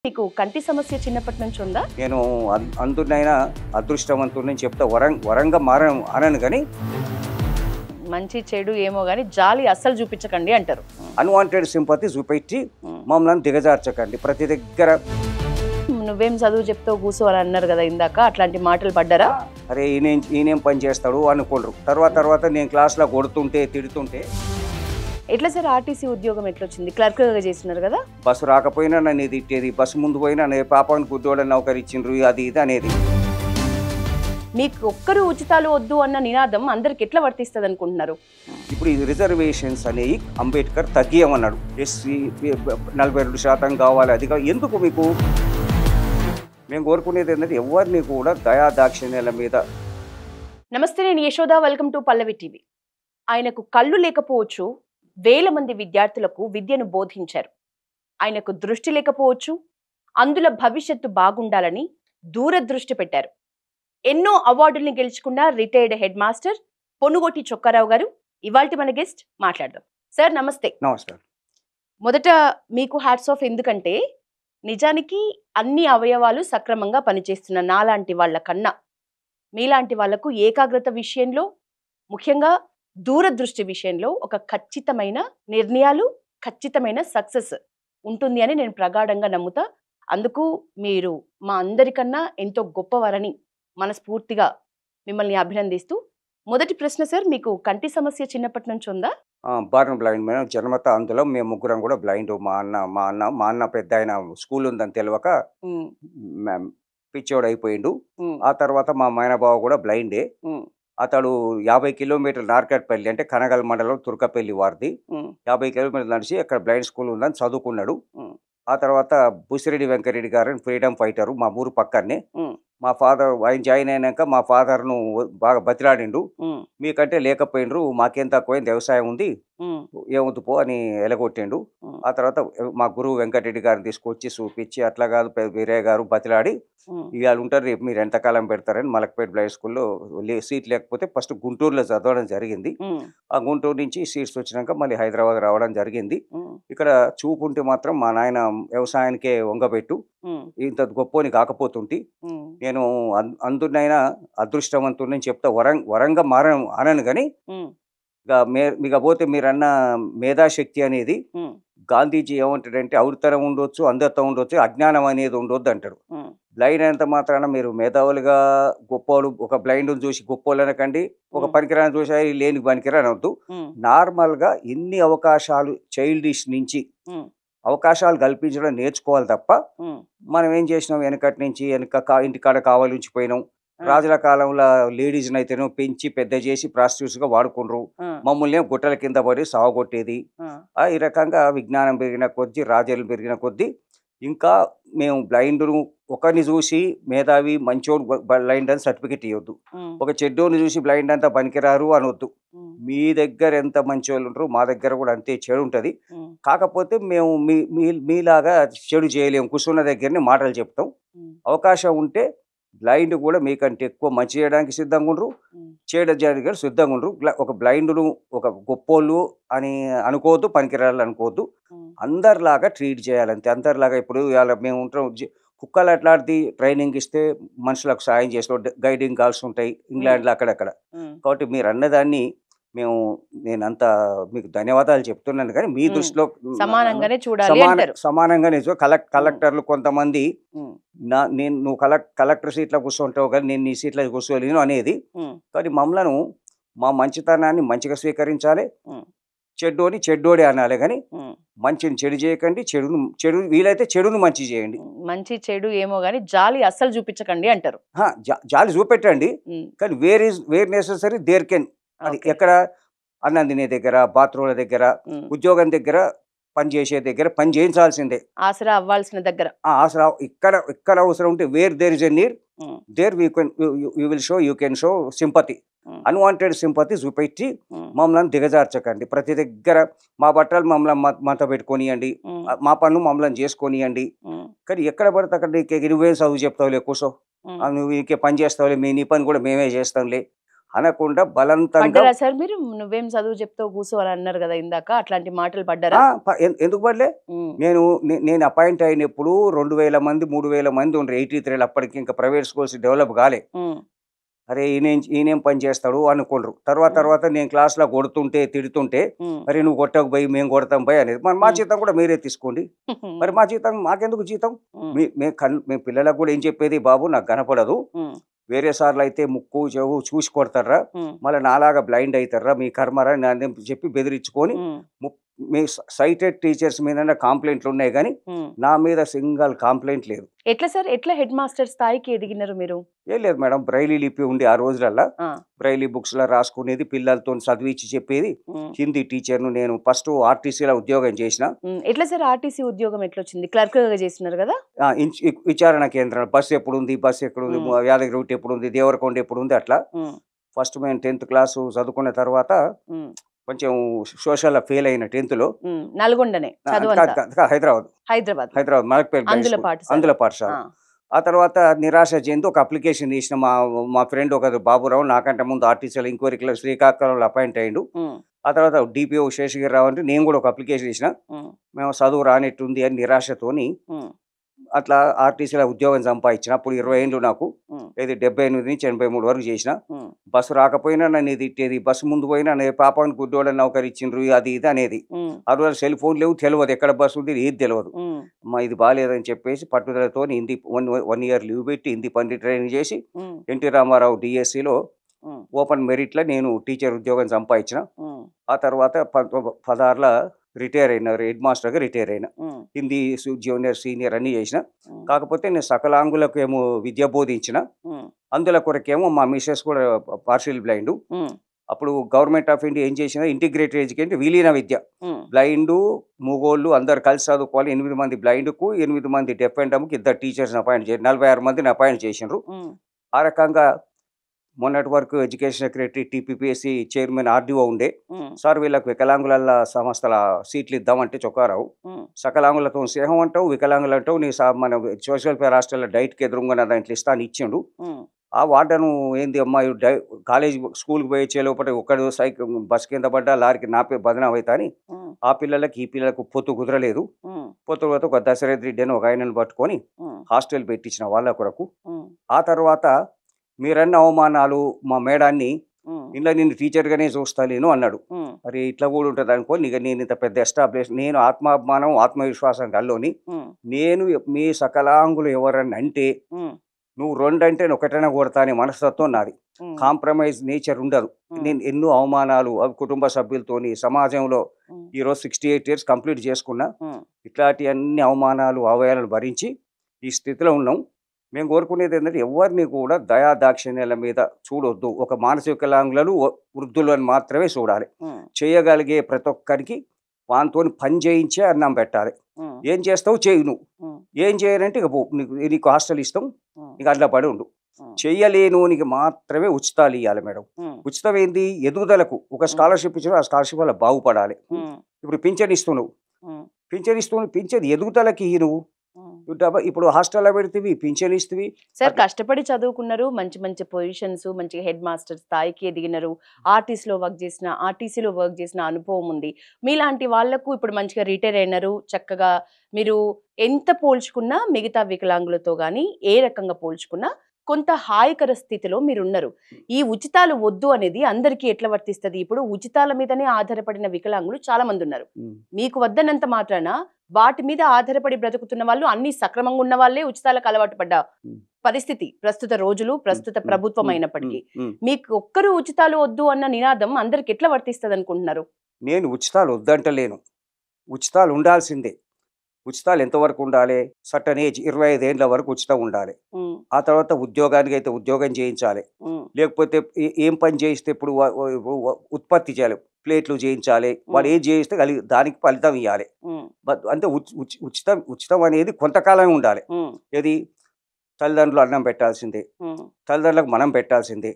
మీకు కంటి సమస్య చిన్నప్పటి నుంచి ఉందా? నేను అందునైనా అదృష్టవంతుడిని చెప్తా. వరంగా అనను కానీ మంచి చెడు ఏమో గానీ జాలి అస్సలు చూపించకండి అంటారు. అన్వాంటెడ్ సింపతి చూపెట్టి మమ్మల్ని దిగజార్చకండి. ప్రతి దగ్గర నువ్వేం చదువు చెప్తావు కూర్చో అని అన్నారు కదా ఇందాక, అట్లాంటి మాటలు పడ్డారా? అరే ఈయనేం పని చేస్తాడు అనుకోండ్రు. తర్వాత నేను క్లాస్లో కొడుతుంటే తిడుతుంటే ఎట్లా సార్ ఆర్టీసీ ఉద్యోగం ఎట్లొచ్చింది? క్లర్క్గా చేసినారు కదా. బస్సు రాకపోయినా నన్ను తిట్టేది, బస్సు ముందు పోయినా పాపాన్ని గుడ్డోడని నౌకరిచ్చిండ్రు, అది ఇది అనేది. మీకు ఒక్కరు ఉచితాలు వద్దు అన్న నినాదం అందరికి ఎట్లా వర్తిస్తుంది అనుకుంటున్నారు? ఇప్పుడు ఈ రిజర్వేషన్స్ అనేవి అంబేద్కర్ తగ్గియమన్నాడు. ఎస్సీ 42% కావాలి, అది ఎందుకు మీకు? మేము కోరుకునేది ఏంటంటే ఎవరిని కూడా దయా దాక్షిణ్యాల మీద. నమస్తే, నేను Yashoda. Welcome to Pallavi TV. ఆయనకు కళ్ళు లేకపోవచ్చు, వేల మంది విద్యార్థులకు విద్యను బోధించారు. ఆయనకు దృష్టి లేకపోవచ్చు, అందుల భవిష్యత్తు బాగుండాలని దూరదృష్టి పెట్టారు. ఎన్నో అవార్డుల్ని గెలుచుకున్న retired head master Ponugoti Chokka Rao గారు ఇవాల్టి మన గెస్ట్. మాట్లాడదాం. సార్ నమస్తే. నమస్కారం. మొదట మీకు హ్యాట్స్ ఆఫ్. ఎందుకంటే నిజానికి అన్ని అవయవాలు సక్రమంగా పనిచేస్తున్న నాలాంటి వాళ్ళ కన్నా మీలాంటి వాళ్లకు ఏకాగ్రత విషయంలో, ముఖ్యంగా దూరదృష్టి విషయంలో ఒక ఖచ్చితమైన నిర్ణయాలు, ఖచ్చితమైన సక్సెస్ ఉంటుంది అని నేను ప్రగాఢంగా నమ్ముతా. అందుకు మీరు మా అందరికన్నా ఎంతో గొప్పవారని మనస్ఫూర్తిగా మిమ్మల్ని అభినందిస్తూ, మొదటి ప్రశ్న సార్, మీకు కంటి సమస్య చిన్నప్పటి నుంచి ఉందా? బార్న్ బ్లైండ్ మేడం, జన్మత. అందులో మేము ముగ్గురం కూడా బ్లైండ్. మా అన్న పెద్ద ఆయన స్కూల్ ఉందని తెలియక పిచ్చోడు అయిపోయిండు. ఆ తర్వాత మా మైనబావ కూడా బ్లైండే. అతడు 50 కిలోమీటర్లు నార్కట్పల్లి అంటే కనగల్ మండలం తుర్కపల్లి వారిది. 50 కిలోమీటర్లు నడిచి అక్కడ బ్లైండ్ స్కూల్ ఉందని చదువుకున్నాడు. ఆ తర్వాత బుసిరెడ్డి వెంకరెడ్డి గారు ఫ్రీడమ్ ఫైటరు, మా ఊరు పక్కనే. మా ఫాదర్ ఆయన జాయిన్ అయినాక మా ఫాదర్ను బాగా బతిలాడిండు. మీకంటే లేకపోయిండ్రు, మాకేం తక్కువైంది, వ్యవసాయం ఉంది, ఏమవుతు పో అని ఎలగొట్టిండు. ఆ తర్వాత మా గురువు వెంకటరెడ్డి గారిని తీసుకొచ్చి చూపించి, అట్లా కాదు వీరయ్య గారు బతిలాడి, ఇవాళ ఉంటారు రేపు మీరు ఎంతకాలం పెడతారని మలక్పేట బ్లైండ్ స్కూల్లో సీట్ లేకపోతే ఫస్ట్ గుంటూరులో చదవడం జరిగింది. ఆ గుంటూరు నుంచి సీట్స్ వచ్చినాక మళ్ళీ హైదరాబాద్ రావడం జరిగింది. ఇక్కడ చూపు ఉంటే మాత్రం మా నాయన వ్యవసాయానికే వంగబెట్టు, ఇంత గొప్పని కాకపోతుంటే నేను అందునైనా అదృష్టవంతుడిని చెప్తా. వరంగా అనను కానీ ఇక పోతే మీరన్న మేధాశక్తి అనేది గాంధీజీ ఏమంటాడంటే ఔరితనం ఉండొచ్చు, అందరితో ఉండొచ్చు, అజ్ఞానం అనేది ఉండొద్దు అంటాడు. బ్లైండ్ అయినంత మాత్రాన మీరు మేధావులుగా గొప్పవాళ్ళు, ఒక బ్లైండ్ చూసి గొప్పవాళ్ళు అనకండి, ఒక పనికిరాని చూసి లేని పనికిరా అనవద్దు. నార్మల్గా ఇన్ని అవకాశాలు చైల్డిష్ నుంచి అవకాశాలు కల్పించడం నేర్చుకోవాలి తప్ప మనం ఏం చేసినాం, వెనకటి నుంచి ఇంటికాడ కావాలి ఉంచిపోయినాం. రాజుల కాలంలో లేడీస్ని అయితేనో పెంచి పెద్ద చేసి ప్రాస్టిట్యూట్స్గా వాడుకుండ్రు, మమ్మల్ని గుట్టల కింద పడి సావగొట్టేది. ఈ రకంగా విజ్ఞానం పెరిగిన కొద్దీ, రాజ్యాలు పెరిగిన కొద్దీ ఇంకా మేము బ్లైండ్ను ఒకరిని చూసి మేధావి మంచోడు బ్లైండ్ అని సర్టిఫికెట్ ఇవ్వద్దు, ఒక చెడ్డోని చూసి బ్లైండ్ అంతా పనికిరారు అనొద్దు. మీ దగ్గర ఎంత మంచి వాళ్ళు ఉంటారు, మా దగ్గర కూడా అంతే చెడు ఉంటుంది. కాకపోతే మేము మీలాగా చెడు చేయలేము, కూర్చున్న దగ్గరనే మాటలు చెప్తాం. అవకాశం ఉంటే బ్లైండ్ కూడా మీకంటే ఎక్కువ మంచి చేయడానికి సిద్ధంగా ఉండరు, చేయడానికి సిద్ధంగా ఉండరు. ఒక బ్లైండ్ను ఒక గొప్పోళ్ళు అని అనుకోవద్దు, పనికిరాళ్ళు అనుకోవద్దు. అందరిలాగా ట్రీట్ చేయాలంతే. అందరిలాగా ఇప్పుడు ఇవాళ మేము ఉంటాం, కుక్కలు అట్లాంటి ట్రైనింగ్ ఇస్తే మనుషులకు సాయం చేస్తాం, గైడింగ్ కాల్స్ ఉంటాయి ఇంగ్లాండ్లో అక్కడక్కడ. కాబట్టి మీరు అన్నదాన్ని నేనంతా మీకు ధన్యవాదాలు చెప్తున్నాను. కానీ మీ దృష్టిలో సమానంగానే చూడాలి. సమానంగానే కలెక్టర్లు కొంతమంది నువ్వు కలెక్టర్ సీట్లో కూర్చుంటావు కానీ నేను నీ సీట్లో కూర్చోలేను అనేది. కానీ మమ్మల్ని మా మంచితనాన్ని మంచిగా స్వీకరించాలి, చెడ్డోడే అనాలి. కానీ మంచిని చెడు చేయకండి, చెడు వీలైతే చెడును మంచి చేయండి. మంచి చెడు ఏమో గానీ జాలి అస్సలు చూపించకండి అంటారు. జాలి చూపెట్టండి, కానీ వేర్ నెసెసరీ దేర్ కెన్. అది ఎక్కడ అన్నం తినే దగ్గర, బాత్రూమ్ల దగ్గర, ఉద్యోగం దగ్గర, పని చేసే దగ్గర, పని చేయించాల్సిందే. ఆసరా అవ్వాల్సిన దగ్గర ఆసరా ఎక్కడ అవసరం ఉంటే where there is a need there you can show sympathy. Unwanted sympathy చూపెట్టి మమ్మల్ని దిగజార్చకండి. ప్రతి దగ్గర మా బట్టలు మమ్మల్ని మంట పెట్టుకొనియండి, మా పనులు మమ్మల్ని చేసుకొనియండి. కానీ ఎక్కడ పడితే అక్కడ నువ్వేం చదువు చెప్తావులే, కూర్చో, నువ్వు ఇంకే పని చేస్తావులే, నీ పని కూడా మేమే చేస్తాంలే అనకుండా బలవంతంగా పడ్డారా సార్ మీరు? నువ్వేం చదువు చెప్తావు కూర్చో అని అన్నారు కదా ఇందాక, అట్లాంటి మాటలు పడ్డారా? ఎందుకు పడలే? నేను అపాయింట్ అయినప్పుడు 2000 మంది 3000 మంది ఉండ్రు 83 అప్పటికి ఇంకా ప్రైవేట్ స్కూల్స్ డెవలప్ కాలే. అరే ఈయనేం పని చేస్తాడు అనుకుండ్రు. తర్వాత నేను క్లాస్లో కొడుతుంటే తిడుతుంటే మరి నువ్వు కొట్టకు పోయి మేము కొడతాం పోయి అనేది. మరి మా జీతం కూడా మీరే తీసుకోండి. మరి మా జీతం మాకెందుకు జీతం? మీ పిల్లలకు కూడా ఏం చెప్పేది, బాబు నాకు కనపడదు, వేరే సార్లు అయితే ముక్కు చెవు చూసి కొడతారా, మళ్ళీ నాలాగా బ్లైండ్ అవుతారా, మీ కర్మరా అని చెప్పి బెదిరించుకొని మీ సైటెడ్ టీచర్స్ మీద కంప్లైంట్లు ఉన్నాయి కానీ నా మీద సింగల్ కంప్లైంట్ లేదు. ఎట్లా సార్, ఎట్లా హెడ్ మాస్టర్ స్థాయికి ఎదిగినారు మీరు? ఏం లేదు మేడం, బ్రైలీ లిపి ఉండి ఆ రోజులల్లా బ్రైలీ బుక్స్ లో రాసుకునేది, పిల్లలతో చదివించి చెప్పేది. హిందీ టీచర్ను నేను ఫస్ట్ ఆర్టీసీలో ఉద్యోగం చేసిన. ఎట్లా సార్ ఆర్టీసీ ఉద్యోగం ఎట్లా వచ్చింది? క్లర్క్ గా చేస్తున్నారు కదా? విచారణ కేంద్రం బస్సు ఎప్పుడు ఉంది, బస్సు ఎక్కడ ఉంది, యాదగిరి రూట్ ఎప్పుడు ఉంది, దేవరకొండ ఎప్పుడు ఉంది, అట్లా. ఫస్ట్ మేము 10th క్లాసు చదువుకున్న తర్వాత కొంచెం సోషల్ ఫెయిల్ అయిన 10th లో. నల్గొండనే హైదరాబాద్ మలక్పేట అందుల పాఠశాల. ఆ తర్వాత నిరాశ చెంది ఒక అప్లికేషన్ తీసిన. మా ఫ్రెండ్ ఒక బాబురావు నాకంటే ముందు ఆర్టీసీలో ఇంక్వైరీ క్లర్క్ శ్రీకాకుళంలో అపాయింట్ అయ్యిండు. ఆ తర్వాత డిపిఓ శేషగిరిరావు అంటే నేను కూడా ఒక అప్లికేషన్ ఇచ్చిన. మేము చదువు రానట్టుంది అని నిరాశతోని అట్లా ఆర్టీసీలో ఉద్యోగం సంపాదించిన. అప్పుడు 20 ఏళ్ళు నాకు. ఇది 78 నుంచి 83 వరకు చేసిన. బస్సు రాకపోయినా నన్ను తిట్టేది, బస్సు ముందు పోయినా పాపానికి గుడ్డోళ్ళని నౌకరు ఇచ్చిండ్రు, అది ఇది అనేది. ఆ రోజు సెల్ ఫోన్ లేవు, తెలియదు ఎక్కడ బస్సు ఉంది, ఏది తెలియదు. అమ్మా ఇది బాగాలేదని చెప్పేసి పట్టుదలతో హిందీ 1 year లీవ్ పెట్టి హిందీ పండిట్ ట్రైనింగ్ చేసి ఎన్టీ రామారావు డిఎస్సిలో ఓపెన్ మెరిట్లో నేను టీచర్ ఉద్యోగం సంపాదించిన. ఆ తర్వాత 16లో రిటైర్ అయిన, హెడ్ మాస్టర్గా రిటైర్ అయినా. హిందీ జూనియర్ సీనియర్ అన్నీ చేసిన. కాకపోతే నేను సకలాంగులకు ఏమో విద్య బోధించిన. అందులో కొరకేమో మా మిస్సెస్ కూడా పార్షియల్ బ్లైండ్. అప్పుడు గవర్నమెంట్ ఆఫ్ ఇండియా ఏం చేసిన, ఇంటిగ్రేటెడ్ ఎడ్యుకేషన్ విలీన విద్య, బ్లైండ్ మూగోళ్ళు అందరు కలిసి చదువుకోవాలి. 8 మంది బ్లైండ్కు 8 మంది డెఫ్ అండ్ డమ్కి 2 టీచర్స్ని అపాయింట్ చేసి 46 మందిని అపాయింట్ చేసిండ్రు. ఆ రకంగా మొన్నటి వరకు ఎడ్యుకేషన్ సెక్రటరీ, టీపీపీఎస్సీ చైర్మన్, ఆర్డీఓ ఉండే. సార్ వీళ్ళకు వికలాంగుల సంస్థల సీట్లు ఇద్దామంటే చొక్కారావు, సకలాంగులతో స్నేహం అంటావు, వికలాంగులు అంటావు, నీ మన సోషల్ వెల్ఫేర్ హాస్టల్లో డైట్కి ఎదురుగా దాంట్లో ఇస్తాను ఇచ్చిండు. ఆ వార్డను ఏంది అమ్మాయి కాలేజ్ స్కూల్కి పోయి వచ్చే లోపల ఒక్కడు సైకిల్ బస్ కింద పడ్డా లారీకి నాపే బదనాం అవుతా అని ఆ పిల్లలకి ఈ పిల్లలకు పొత్తు కుదరలేదు. పొత్తు ఒక దశరథ్ రెడ్డి అని ఒక ఆయనను పట్టుకొని హాస్టల్ పెట్టించిన వాళ్ళ కొరకు. ఆ తర్వాత మీరన్న అవమానాలు మా మేడాన్ని ఇంట్లో నిన్ను టీచర్గానే చూస్తాను అన్నాడు. మరి ఇట్లా కూడా ఉంటుంది అనుకో, నేను ఇంత పెద్ద ఎస్టాబ్లిష్, నేను ఆత్మాభిమానం ఆత్మవిశ్వాసం కల్లోని నేను మీ సకలాంగులు ఎవరని అంటే నువ్వు 2 అంటే 1 కొడతా అనే మనస్తత్వం నాది. కాంప్రమైజ్ నేచర్ ఉండదు. నేను ఎన్నో అవమానాలు కుటుంబ సభ్యులతోని సమాజంలో ఈరోజు 68 years కంప్లీట్ చేసుకున్నా. ఇట్లాంటి అన్ని అవమానాలు అవయాలను భరించి ఈ స్థితిలో ఉన్నాం. మేము కోరుకునేది ఏంటంటే ఎవరిని కూడా దయాదాక్షిణ్యాల మీద చూడొద్దు. ఒక మానసిక వికలాంగులను వృద్ధులను మాత్రమే చూడాలి. చేయగలిగే ప్రతి ఒక్కరికి వానితో పని చేయించే అన్నం పెట్టాలి. ఏం చేస్తావు చేయి, నువ్వు ఏం చేయాలంటే ఇక నీకు హాస్టల్ ఇస్తాం, ఇక అట్లా పడి ఉండు. చెయ్యలేనునికి మాత్రమే ఉచితాలు ఇవ్వాలి మేడం. ఉచితం ఏంది, ఎదుగుదలకు ఒక స్కాలర్షిప్ ఇచ్చిన ఆ స్కాలర్షిప్ వల్ల బాగుపడాలి. ఇప్పుడు పింఛన్ ఇస్తున్నావు, పింఛన్ ఎదుగుదలకి నువ్వు ఇప్పుడు హాస్టల్లో పెడితే పింఛన్ ఇస్తుంది. సార్ కష్టపడి చదువుకున్నారు, మంచి మంచి పొజిషన్స్, మంచిగా హెడ్ మాస్టర్ స్థాయికి ఎదిగినారు, ఆర్టీసీలో వర్క్ చేసిన అనుభవం ఉంది. మీలాంటి వాళ్లకు ఇప్పుడు మంచిగా రిటైర్ అయినారు. చక్కగా మీరు ఎంత పోల్చుకున్నా మిగతా వికలాంగులతో కానీ ఏ రకంగా పోల్చుకున్నా కొంత హాయికర స్థితిలో మీరున్నారు. ఈ ఉచితాలు వద్దు అనేది అందరికీ ఎట్లా వర్తిస్తుంది? ఇప్పుడు ఉచితాల మీదనే ఆధారపడిన వికలాంగులు చాలా మంది ఉన్నారు. మీకు వద్దనంత మాత్రాన వాటి మీద ఆధారపడి బ్రతుకుతున్న వాళ్ళు, అన్ని సక్రమంగా ఉన్న వాళ్ళే ఉచితాలకు అలవాటు పడ్డ పరిస్థితి ప్రస్తుత రోజులు, ప్రస్తుత ప్రభుత్వం అయినప్పటికీ మీకు ఒక్కరు ఉచితాలు వద్దు అన్న నినాదం అందరికి ఎట్లా వర్తిస్తుంది అనుకుంటున్నారు? నేను ఉచితాలు వద్దంటలేను, ఉచితాలు ఉండాల్సిందే. ఉచితాలు ఎంతవరకు ఉండాలి? సర్టన్ ఏజ్ 25 ఏళ్ళ వరకు ఉచితం ఉండాలి. ఆ తర్వాత ఉద్యోగానికి అయితే ఉద్యోగం చేయించాలి. లేకపోతే ఏం పని చేయిస్తే ఇప్పుడు ఉత్పత్తి చేయాలి, ప్లేట్లు చేయించాలి, వాడు ఏం చేయిస్తే దానికి ఫలితం ఇవ్వాలి. అంటే ఉచితం అనేది కొంతకాలమే ఉండాలి. ఏది తల్లిదండ్రులు అన్నం పెట్టాల్సిందే, తల్లిదండ్రులకు మనం పెట్టాల్సిందే.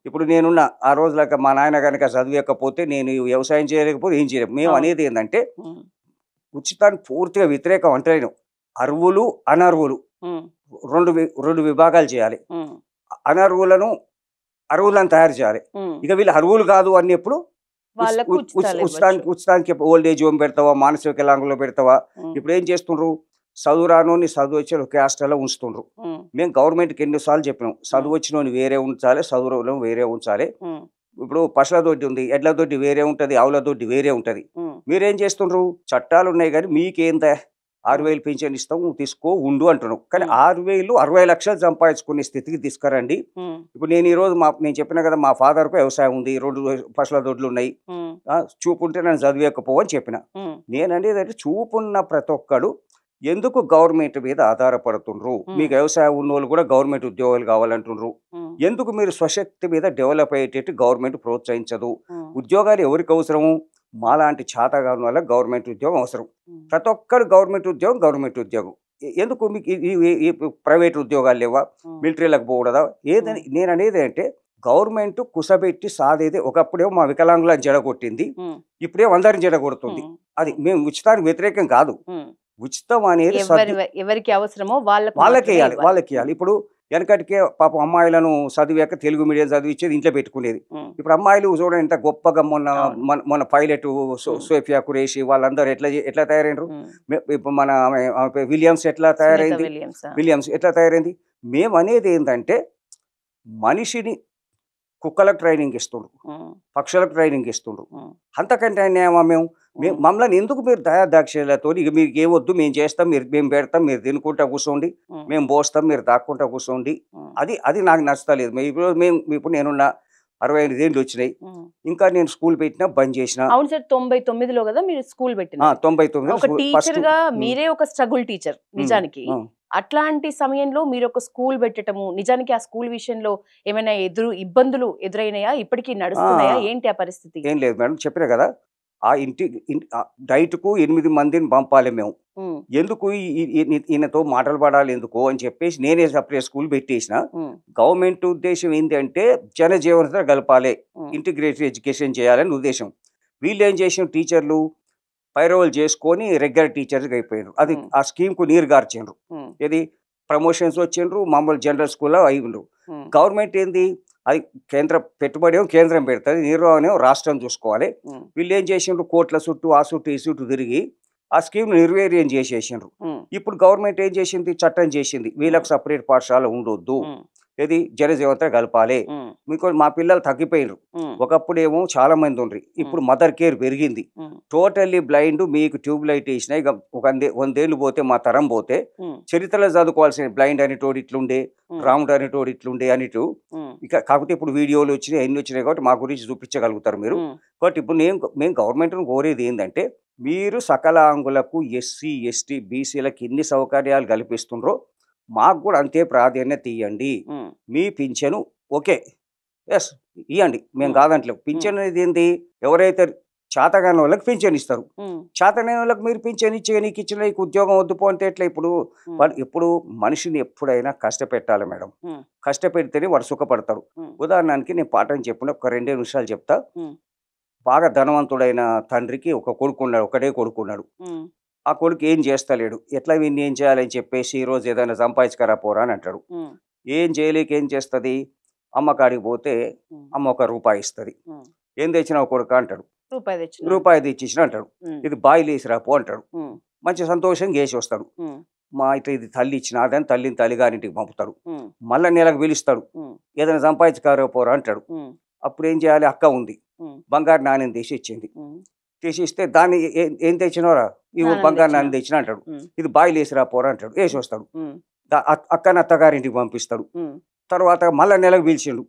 ఇప్పుడు నేనున్న ఆ రోజులకు మా నాయన కనుక చదివేయకపోతే నేను వ్యవసాయం చేయలేకపోతే ఏం చేయలేము. మేము అనేది ఏంటంటే ఉచితాన్ని పూర్తిగా వ్యతిరేకం అంటలేను. అర్హులు అనర్హులు రెండు విభాగాలు చేయాలి. అనర్హులను అరువులను తయారు చేయాలి. ఇక వీళ్ళు అరువులు కాదు అన్నప్పుడు వాళ్ళకు ఉచితాలు ఇవ్వచ్చు. ఉచితానికి ఓల్డ్ ఏజ్ హోమ్ పెడతావా, మానసిక వికలాంగులు పెడతావా? ఇప్పుడు ఏం చేస్తుండ్రు, చదువు రానోని చదువు వచ్చి ఒక హాస్టల్లో ఉంచుతుండ్రు. మేము గవర్నమెంట్కి ఎన్నిసార్లు చెప్పినాం, చదువు వచ్చినోని వేరే ఉంచాలి, చదువు వేరే ఉంచాలి. ఇప్పుడు పశువుల దొడ్డి ఉంది, ఎడ్ల దొడ్డి వేరే ఉంటుంది, ఆవుల దొడ్డి వేరే ఉంటుంది. మీరేం చేస్తుండ్రు, చట్టాలు ఉన్నాయి కానీ మీకేంత 6,000 పింఛన్ ఇస్తాం తీసుకో ఉండు అంటున్నాం. కానీ 6,000 60 లక్షలు సంపాదించుకునే స్థితికి తీసుకురండి. ఇప్పుడు నేను ఈరోజు నేను చెప్పిన కదా, మా ఫాదర్కు వ్యవసాయం ఉంది, 2 పశువుల దొడ్లు ఉన్నాయి, చూపు ఉంటే నన్ను చదివేకపో అని చెప్పిన. నేను అనేది అంటే చూపున్న ప్రతి ఒక్కడు ఎందుకు గవర్నమెంట్ మీద ఆధారపడుతుండ్రు? మీకు వ్యవసాయం ఉన్న వాళ్ళు కూడా గవర్నమెంట్ ఉద్యోగాలు కావాలంటుండ్రు. ఎందుకు మీరు స్వశక్తి మీద డెవలప్ అయ్యేటట్టు గవర్నమెంట్ ప్రోత్సహించదు? ఉద్యోగాలు ఎవరికి అవసరము? మాలాంటి చేతగాని వల్ల గవర్నమెంట్ ఉద్యోగం అవసరం. ప్రతి ఒక్కరు గవర్నమెంట్ ఉద్యోగం. ఎందుకు మీకు ఈ ప్రైవేట్ ఉద్యోగాలు లేవా? మిలిటరీలకు పోకూడదా? ఏదని నేను అనేది అంటే, గవర్నమెంట్ కుసబెట్టి సాదేది. ఒకప్పుడేమో మా వికలాంగులను జడగొట్టింది, ఇప్పుడేమో అందరిని జడగొడుతుంది. అది మేము ఉచితానికి వ్యతిరేకం కాదు. ఉచితం అనేది ఎవరికి అవసరమో వాళ్ళకి ఇవ్వాలి. ఇప్పుడు వెనకటికే పాపం అమ్మాయిలను చదివాక తెలుగు మీడియం చదివించేది, ఇంట్లో పెట్టుకునేది. ఇప్పుడు అమ్మాయిలు చూడండి ఎంత గొప్పగా, మొన్న పైలట్ సోఫియా ఖురేషి వాళ్ళందరూ ఎట్లా తయారైనరు. ఇప్పుడు మన విలియమ్స్ ఎట్లా తయారైంది. మేము అనేది ఏంటంటే, మనిషిని కుక్కలకు ట్రైనింగ్ ఇస్తుండ్రు, పక్షులకు ట్రైనింగ్ ఇస్తుండ్రు. అంతకంటే మేము మమ్మల్ని ఎందుకు మీరు దయాదాక్షిణ్యాలతో, ఇక మీకు ఏమొద్దు మేము చేస్తాం, మేము పెడతాం, మీరు తినుకుంటా కూర్చోండి, మేము పోస్తాం, మీరు దాక్కుంటా కూర్చోండి. అది నాకు నచ్చలేదు. ఇప్పుడు నేనున్న 65 ఏళ్ళు వచ్చినాయి, ఇంకా నేను స్కూల్ పెట్టినా బంద్ చేసిన. అవును సార్, 99లో కదా మీరు స్కూల్ పెట్టిన. 99 ఒక టీచర్ గా మీరే ఒక స్ట్రగుల్ టీచర్ నిజానికి. అట్లాంటి సమయంలో మీరు ఒక స్కూల్ పెట్టడము, నిజానికి ఆ స్కూల్ విషయంలో ఏమైనా ఇబ్బందులు ఎదురైనాయా? ఇప్పటికీ నడుస్తున్నాయా? ఏంటి ఆ పరిస్థితి? ఏం లేదు మేడం, చెప్పినా కదా, ఆ డైట్కు 8 మందిని పంపాలి మేము. ఎందుకు ఈయనతో మాటలు పడాలి ఎందుకు అని చెప్పేసి నేనే సపరేట్ స్కూల్ పెట్టేసిన. గవర్నమెంట్ ఉద్దేశం ఏంటంటే జనజీవనతో కలపాలి, ఇంటిగ్రేటెడ్ ఎడ్యుకేషన్ చేయాలని ఉద్దేశం. వీళ్ళు ఏం చేసిన, టీచర్లు పైరవలు చేసుకొని రెగ్యులర్ టీచర్స్గా అయిపోయారు. అది ఆ స్కీమ్కు నీరు గార్చిండ్రు. ఇది ప్రమోషన్స్ వచ్చిండ్రు, మామూలు జనరల్ స్కూల్లో అయ్యిండ్రు. గవర్నమెంట్ ఏంది, అది పెట్టుబడి కేంద్రం పెడుతుంది, నిర్వహణ రాష్ట్రం చూసుకోవాలి. వీళ్ళు ఏం చేసిండ్రు, కోట్ల చుట్టూ ఆ చుట్టూ ఈ చుట్టూ తిరిగి ఆ స్కీమ్ నిర్వీర్యం చేసేసిండ్రు. ఇప్పుడు గవర్నమెంట్ ఏం చేసింది, చట్టం చేసింది, వీళ్ళకి సపరేట్ పాఠశాల ఉండొద్దు, ఇది జనజీవనతో కలపాలి. మీకు మా పిల్లలు తగ్గిపోయినరు. ఒకప్పుడేమో చాలా మంది ఉండ్రి, ఇప్పుడు మదర్ కేర్ పెరిగింది. టోటల్లీ బ్లైండ్, మీకు ట్యూబ్ లైట్ వేసినా ఇక 100 ఏళ్ళు పోతే, మా తరం పోతే చరిత్రలో చదువుకోవాల్సిన బ్లైండ్ అనేటోడు ఇట్లుండే, రాముడు అనేటోడు ఇట్లుండే అనిటు. ఇక కాకపోతే ఇప్పుడు వీడియోలు వచ్చినాయి, ఎన్ని వచ్చినాయి కాబట్టి మా గురించి చూపించగలుగుతారు మీరు. కాబట్టి ఇప్పుడు మేము గవర్నమెంట్ను కోరేది ఏంటంటే, మీరు సకలాంగులకు, ఎస్సీ ఎస్టీ బీసీలకు ఎన్ని సౌకర్యాలు కల్పిస్తుండ్రో మాకు కూడా అంతే ప్రాధాన్యత ఇవ్వండి. మీ పింఛను ఓకే, ఎస్ ఇవ్వండి, మేము కాదంటలేవు. పింఛన్ అనేది ఏంటి, ఎవరైతే చేతగాని వాళ్ళకి పింఛన్ ఇస్తారు, చేతగాని వాళ్ళకి మీరు పింఛన్ ఇచ్చి నీకు ఇచ్చిన నీకు ఉద్యోగం వద్దుపో అంటే ఎట్లా? ఇప్పుడు మనిషిని ఎప్పుడైనా కష్టపెట్టాలి మేడం, కష్టపెడితేనే వాడు సుఖపడతాడు. ఉదాహరణకి నేను పాఠం చెప్పిన ఒక 2 నిమిషాలు చెప్తా. బాగా ధనవంతుడైన తండ్రికి ఒక కొడుకున్నాడు, ఒకటే కొడుకున్నాడు. ఆ కొడుకు ఏం చేస్తలేడు, ఎట్లా వీన్ని ఏం చేయాలని చెప్పేసి ఈరోజు ఏదైనా సంపాదించుకరా పోరా అని అంటాడు. ఏం చేయలేక ఏం చేస్తుంది, అమ్మ కాడికి పోతే అమ్మ ₹1 ఇస్తుంది. ఏం తెచ్చినావు కొడుకు అంటాడు, రూపాయి తెచ్చిచ్చిన అంటాడు. ఇది బాయిలు వేసిరా పో అంటాడు. మంచి సంతోషంగా వేసి వస్తాడు. మా ఇట్లా ఇది తల్లి ఇచ్చిన అదని తల్లిని తల్లిగారింటికి పంపుతాడు. మళ్ళా నెలకు పిలుస్తాడు, ఏదైనా సంపాదించుకరా పోరా అంటాడు. అప్పుడు ఏం చేయాలి, అక్క ఉంది, బంగారు నాణ్యం తీసి ఇచ్చింది. తీసిస్తే దాన్ని ఏం తెచ్చినవరా, ఇవి బంగారు నాణ్యం తెచ్చిన అంటాడు. ఇది బాయిలు వేసిరా పోరా అంటాడు, వేసి వస్తాడు. అక్కని అత్తగారింటికి పంపిస్తాడు. తర్వాత మళ్ళా నెలకు పిలిచిండు.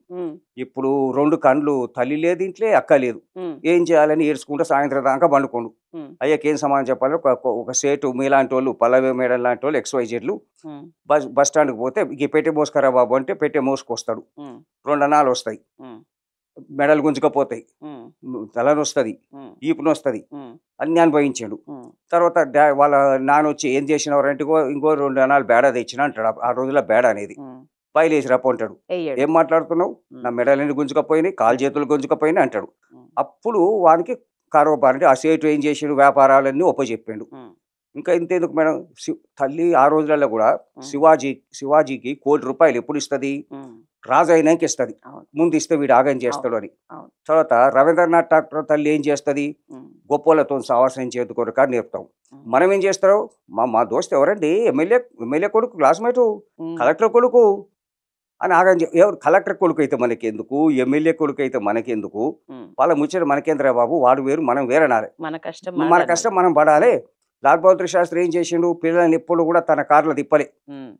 ఇప్పుడు 2 కండ్లు, తల్లి లేదు ఇంట్లో, అక్క లేదు. ఏం చేయాలని ఏడ్చుకుంటూ సాయంత్రం దాకా పండుకోండు. అయ్యాకేం సమాధానం చెప్పాలి, ఒక సేటు మీలాంటి వాళ్ళు, పల్లవి మేడం లాంటి వాళ్ళు, XYZలు బస్ స్టాండ్కి పోతే ఇక పెట్టే మోసుకరా బాబు అంటే పెట్టే మోసుకొస్తాడు. 2 అన్నాలు వస్తాయి, మెడలు గుంజుకపోతాయి, తలనొస్తుంది, ఈపునొస్తుంది, అన్ని అనుభవించాడు. తర్వాత వాళ్ళ నాన్న వచ్చి ఏం చేసినవారంటే ఇంకో 2 అన్నాలు బేడా తెచ్చిన అంటాడు. ఆ రోజుల్లో బేడా అనేది బయలేసి రప్పు అంటాడు. ఏం మాట్లాడుతున్నావు, నా మెడలని గుంజుకపోయినాయి, కాలు చేతులు గుంజుకపోయినాయి అంటాడు. అప్పుడు వానికి కారోబార్ అంటే ఆ సేటు ఏం చేసాడు, వ్యాపారాలన్నీ ఒప్పచెప్పాడు. ఇంకా ఇంతెందుకు మేడం, తల్లి ఆ రోజులలో కూడా శివాజీకి ₹1 కోటి ఎప్పుడు ఇస్తుంది, రాజు అయినాక ఇస్తుంది, అవును. ముందు ఇస్తే వీడు ఆగం చేస్తాడు అని. అవును. తర్వాత రవీంద్రనాథ్ ఠాగూర్ తల్లి ఏం చేస్తుంది, ఉమ్, గొప్పలతో సావాసం చేతుకొరక నేర్పుతాం. ఉమ్, మనం ఏం చేస్తాం, మా దోస్తు ఎవరండి, ఎమ్మెల్యే కొడుకు, క్లాస్మేటు, ఉమ్, కలెక్టర్ కొడుకు అని ఆగం ఎవరు కలెక్టర్ కొడుకు అయితే మనకెందుకు, ఎమ్మెల్యే కొడుకు అయితే మనకెందుకు, ఉమ్. వాళ్ళ ముచ్చట మనకేంద్రా బాబు, వాడు వేరు మనం వేరనాలి, మన కష్టం మన మనదన్నది. కష్టం మనం పడాలి. లాల్ బహదూర్ శాస్త్రి ఏం చేసిండు, పిల్లల్ని ఎప్పుడు కూడా తన కార్లో తిప్పలే, ఉమ్,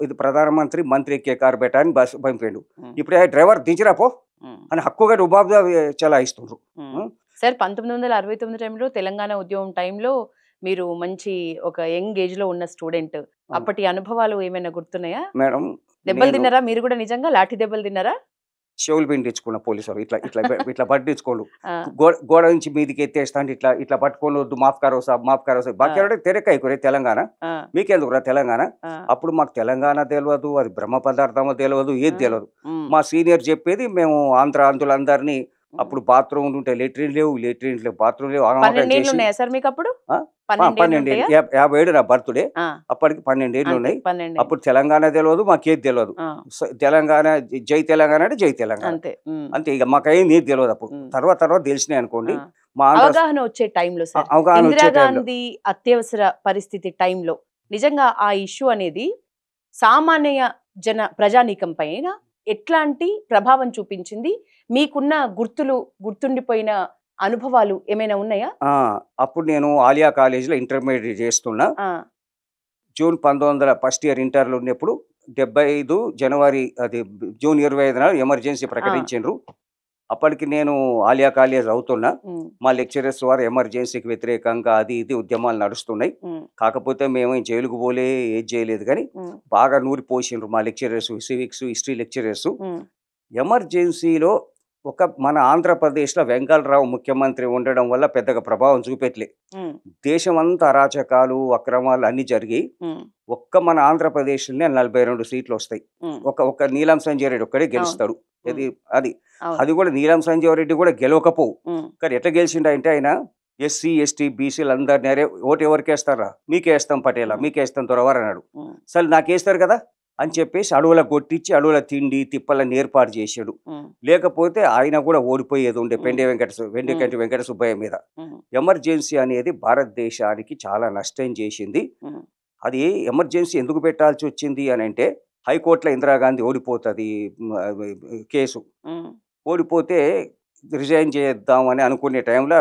ఇది ప్రధానమంత్రి మంత్రి ఎక్కే కారు పెట్టా అని బస్ పంపాడు. ఉమ్, ఇప్పుడు డ్రైవర్ దించిరా పో ఉమ్, అని హక్కుగా రుబాబుగా చలాయిస్తుండ్రు. ఉమ్. సార్ 1969 టైంలో తెలంగాణ ఉద్యమం టైంలో మీరు మంచి ఒక యంగ్ ఏజ్ లో ఉన్న స్టూడెంట్, అప్పటి అనుభవాలు ఏమైనా గుర్తున్నాయా? మేడం దెబ్బలు నేను తిన్నారా మీరు కూడా, నిజంగా లాఠీ దెబ్బలు తిన్నారా? చెవులు పిండించుకున్న పోలీసు ఇట్లా ఇట్లా ఇట్లా పట్టించుకోండు, ఆ, గోడ నుంచి మీదికి ఎత్తేస్తా అంటే ఇట్లా ఇట్లా పట్టుకొని వద్దు, మాఫ్ కారో సాబ్, మాఫ్ కారో సాబ్, బాకీ ఎవడే తెరకాయ కురే తెలంగాణ, ఆ, మీకెందుకురా తెలంగాణ. ఆ, అప్పుడు మాకు తెలంగాణ తెలియదు, అది బ్రహ్మ పదార్థమో తెలియదు, ఏది తెలియదు. ఉమ్, మా సీనియర్ చెప్పేది మేము ఆంధ్రులందరినీ, ఉమ్. అప్పుడు బాత్రూమ్ ఉంటే లెట్రిన్ లేవు, బాత్రూమ్ లేవు, 12 ఏళ్ళు ఉన్నాయా సార్ మీకు అప్పుడు? ఆ? 12 ఏళ్ళు 12 ఉంటాయా? 57 నా బర్త్డే, ఆ, అప్పటికి 12 ఏళ్ళు అంతే, ఉన్నాయి. 12 అప్పుడు తెలంగాణ తెలియదు, మాకేది తెలియదు. ఆ, తెలంగాణ జై తెలంగాణ అంటే జై తెలంగాణ అంతే. ఉమ్, అంతే, ఇక మాకేం నీది తెలియదు. అప్పుడు ఉమ్. తర్వాత తెలిసినాయి అనుకోండి. ఆ. మా ఆంధ్ర అవగాహన వచ్చే టైంలో సార్, అవగాహన వచ్చే టైంలో ఇందిరాగాంధీ అత్యవసర పరిస్థితి టైంలో నిజంగా ఆ ఇష్యూ అనేది సామాన్య ప్రజానీకం పైన ఎట్లాంటి ప్రభావం చూపించింది? మీకున్న గుర్తుండిపోయిన అనుభవాలు ఏమైనా ఉన్నాయా? అప్పుడు నేను ఆలియా కాలేజీలో ఇంటర్మీడియట్ చేస్తున్నా. ఆ, జూన్ 1900 ఫస్ట్ ఇయర్ ఇంటర్లో ఉన్నప్పుడు 75 జనవరి అది జూన్ 25 ఎమర్జెన్సీ ఆ, ప్రకటించిండ్రు. అప్పటికి నేను ఆలియా కాలేజ్ అవుతున్నా. ఉమ్, మా లెక్చరర్స్ వారు ఎమర్జెన్సీకి వ్యతిరేకంగా అది ఇది ఉద్యమాలు నడుస్తున్నాయి. ఉమ్, కాకపోతే మేము జైలుకు పోలే, ఏది చేయలేదు, కానీ ఉమ్, బాగా నూరి పోసిండ్రు మా లెక్చరర్స్, సివిక్స్ హిస్టరీ లెక్చరర్స్. ఉమ్, ఎమర్జెన్సీలో మన ఆంధ్రప్రదేశ్లో వెంకటరావు ముఖ్యమంత్రి ఉండడం వల్ల పెద్దగా ప్రభావం చూపెట్టలే. ఉమ్, దేశమంతా అరాచకాలు, అక్రమాలు అన్నీ జరిగి ఉమ్, మన ఆంధ్రప్రదేశ్లోనే 42 సీట్లు వస్తాయి. ఉమ్. ఒక నీలం సంజయ్ రెడ్డి ఒక్కడే గెలుస్తాడు. అవును. అది అది అవును. అది కూడా నీలం సంజయ్ రెడ్డి కూడా గెలవకపోవు. ఉమ్, కానీ ఎట్లా గెలిచిండు అంటే, ఆయన ఎస్సీ ఎస్టీ బీసీలు అందరినీ, అరే ఓటు ఎవరికి వేస్తారా, మీకేస్తాం పటేలా, మీకేస్తాం దొరవారు అన్నాడు. ఉమ్, సరే నాకేస్తారు కదా అని చెప్పేసి అడవుల కొట్టించి అడవుల తిండి తిప్పలని ఏర్పాటు చేసాడు. ఉమ్, లేకపోతే ఆయన కూడా ఓడిపోయేది ఉండే ఉమ్, వెంకటి వెంకట సుబ్బయ్య మీద. ఉమ్, ఎమర్జెన్సీ అనేది భారతదేశానికి చాలా నష్టం చేసింది. ఉమ్, అది ఎమర్జెన్సీ ఎందుకు పెట్టాల్సి వచ్చింది అని అంటే, హైకోర్టులో ఇందిరాగాంధీ ఓడిపోతుంది కేసు, ఉమ్, ఓడిపోతే రిజైన్ చేద్దామని అనుకునే టైంలో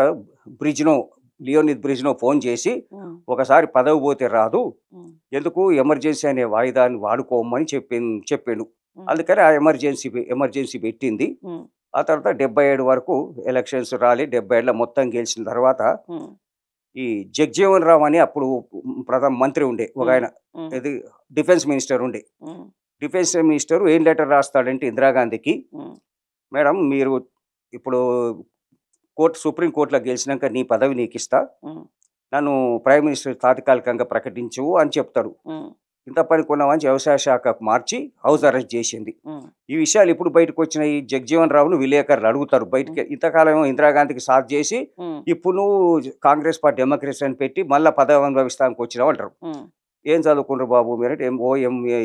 లియోనిద్ బ్రిజ్నో ఫోన్ చేసి, ఉమ్, ఒకసారి పదవి పోతే రాదు, ఉమ్, ఎందుకు ఎమర్జెన్సీ అనే వాయిదాన్ని వాడుకోమని చెప్పిండు. ఉమ్, అందుకని ఆ ఎమర్జెన్సీ పెట్టింది. ఉమ్, ఆ తర్వాత 77 వరకు ఎలక్షన్స్ రాలి, 77లో మొత్తం గెలిచిన తర్వాత ఉమ్, ఈ జగ్జీవన్ రావు అని అప్పుడు ప్రధాన మంత్రి ఉండే ఒక ఆయన, ఉమ్, ఇది డిఫెన్స్ మినిస్టర్ ఉండే. ఉమ్, డిఫెన్స్ మినిస్టర్ ఏం లెటర్ రాస్తాడంటే ఇందిరాగాంధీకి, ఉమ్, మేడం మీరు ఇప్పుడు సుప్రీం కోర్టులో గెలిచినాక నీ పదవి నీకు ఇస్తా, ఉమ్, నన్ను ప్రైమ్ మినిస్టర్ తాత్కాలికంగా ప్రకటించు అని చెప్తాడు. ఉమ్, ఇంత పని కొన్నామని వ్యవసాయ శాఖ మార్చి హౌస్ అరెస్ట్ చేసింది. ఉమ్, ఈ విషయాలు ఇప్పుడు బయటకు వచ్చిన ఈ జగ్జీవన్ రావును విలేకరులు అడుగుతారు బయటికి, ఇంతకాలం ఇందిరాగాంధీకి సాథ్ చేసి ఉమ్, ఇప్పుడు నువ్వు కాంగ్రెస్ పార్టీ డెమోక్రసీ అని పెట్టి మళ్ళీ పదవి అనుభవిస్తానికి వచ్చినావు అంటారు. ఉమ్, ఏం చదువుకుంటారు బాబు మీరు అంటే,